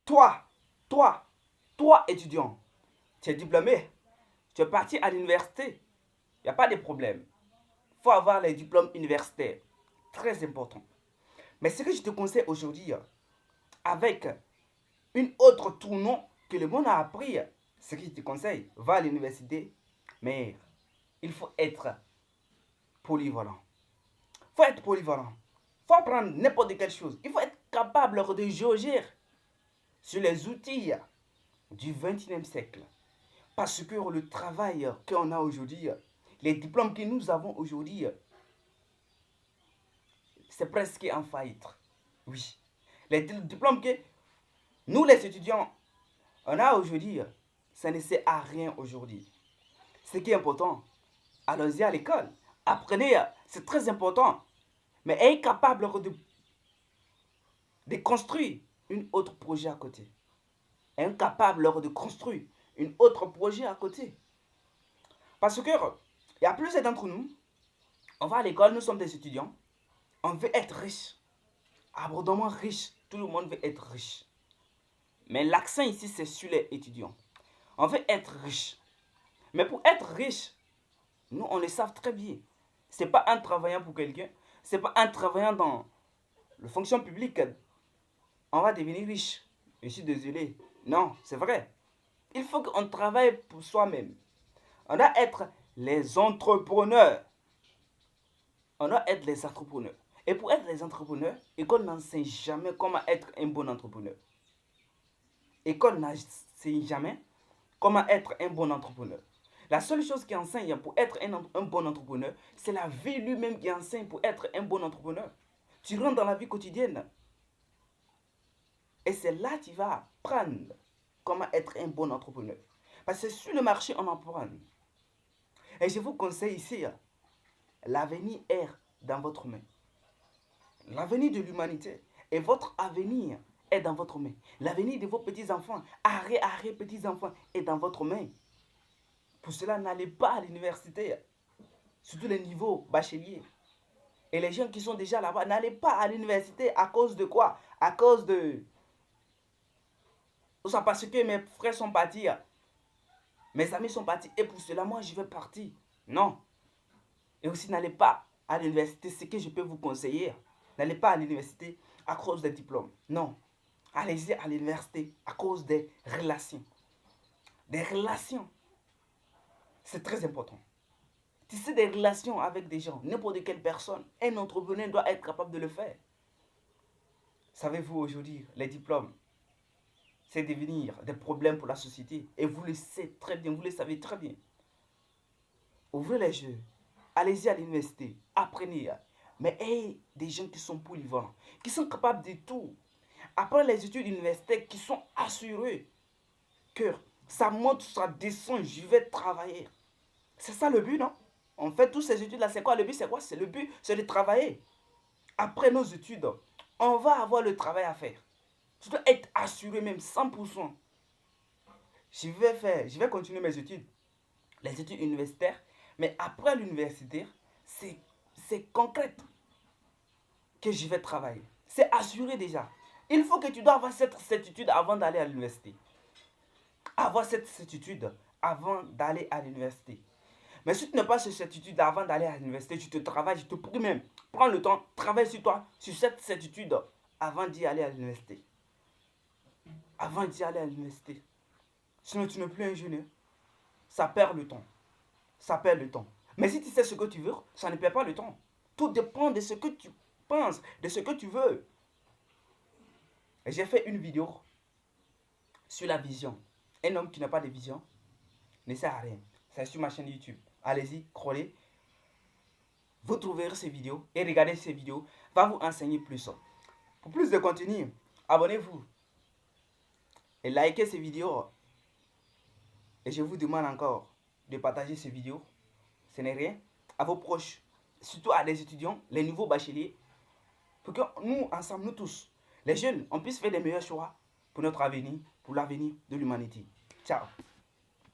Toi, toi, toi étudiant, tu es diplômé, tu es parti à l'université, il n'y a pas de problème. Il faut avoir les diplômes universitaires. Très important. Mais ce que je te conseille aujourd'hui, avec une autre tournant que le monde a appris, ce que je te conseille, va à l'université, mais il faut être polyvalent. Il faut être polyvalent. Il faut apprendre n'importe quelle chose. Il faut être capable de jauger sur les outils du 21e siècle. Parce que le travail qu'on a aujourd'hui, les diplômes que nous avons aujourd'hui, c'est presque en faillite. Oui. Les diplômes que nous, les étudiants, on a aujourd'hui, ça ne sert à rien aujourd'hui. Ce qui est important, allons-y à l'école. Apprenez, c'est très important. Mais ayez capable de construire un autre projet à côté. Incapable de construire un autre projet à côté. Parce que, il y a plusieurs d'entre nous, on va à l'école, nous sommes des étudiants, on veut être riche, abondamment riche, tout le monde veut être riche. Mais l'accent ici, c'est sur les étudiants. On veut être riche. Mais pour être riche, nous, on le savent très bien. Ce n'est pas en travaillant pour quelqu'un, ce n'est pas en travaillant dans la fonction publique, on va devenir riche. Je suis désolé. Non, c'est vrai. Il faut qu'on travaille pour soi-même. On doit être les entrepreneurs. On doit être les entrepreneurs. Et pour être les entrepreneurs, l'école n'enseigne jamais comment être un bon entrepreneur. L'école n'enseigne jamais comment être un bon entrepreneur. La seule chose qui enseigne pour être un bon entrepreneur, c'est la vie lui-même qui enseigne pour être un bon entrepreneur. Tu rentres dans la vie quotidienne. Et c'est là que tu vas apprendre comment être un bon entrepreneur. Parce que sur le marché, on apprend. Et je vous conseille ici, l'avenir est dans votre main. L'avenir de l'humanité et votre avenir est dans votre main. L'avenir de vos petits-enfants, arrière-petits-enfants est dans votre main. Pour cela, n'allez pas à l'université, surtout les niveaux bacheliers. Et les gens qui sont déjà là-bas, n'allez pas à l'université à cause de quoi? À cause de... Ça parce que mes frères sont partis, mes amis sont partis, et pour cela, moi, je vais partir. Non. Et aussi, n'allez pas à l'université, ce que je peux vous conseiller. N'allez pas à l'université à cause des diplômes. Non. Allez-y à l'université à cause des relations. Des relations. C'est très important. Tisser des relations avec des gens, n'importe quelle personne, un entrepreneur doit être capable de le faire. Savez-vous aujourd'hui, les diplômes, c'est devenir des problèmes pour la société. Et vous le savez très bien, vous le savez très bien. Ouvrez les yeux. Allez-y à l'université. Apprenez. Mais ayez des gens qui sont polyvalents, qui sont capables de tout. Après les études universitaires, qui sont assurés que ça monte, ça descend, je vais travailler. C'est ça le but, non? On fait toutes ces études-là, c'est quoi le but? C'est quoi? C'est le but, c'est de travailler. Après nos études, on va avoir le travail à faire. Tu dois être assuré même 100%. Je vais continuer mes études, les études universitaires, mais après l'université, c'est concret que je vais travailler. C'est assuré déjà. Il faut que tu dois avoir cette certitude avant d'aller à l'université. Avoir cette certitude avant d'aller à l'université. Mais si tu n'as pas cette certitude avant d'aller à l'université, tu te travailles, je te prie même, prends le temps, travaille sur toi, sur cette certitude avant d'y aller à l'université. Avant d'y aller à l'université. Sinon, tu n'es plus ingénieur. Ça perd le temps. Ça perd le temps. Mais si tu sais ce que tu veux, ça ne perd pas le temps. Tout dépend de ce que tu penses, de ce que tu veux. J'ai fait une vidéo sur la vision. Un homme qui n'a pas de vision ne sert à rien. C'est sur ma chaîne YouTube. Allez-y, scrollez. Vous trouverez ces vidéos et regardez ces vidéos. Va vous enseigner plus. Pour plus de contenu, abonnez-vous et likez ces vidéos. Et je vous demande encore de partager ces vidéos. Ce n'est rien. À vos proches, surtout à des étudiants, les nouveaux bacheliers. Pour que nous, ensemble, nous tous, les jeunes, on puisse faire des meilleurs choix pour notre avenir, pour l'avenir de l'humanité. Ciao.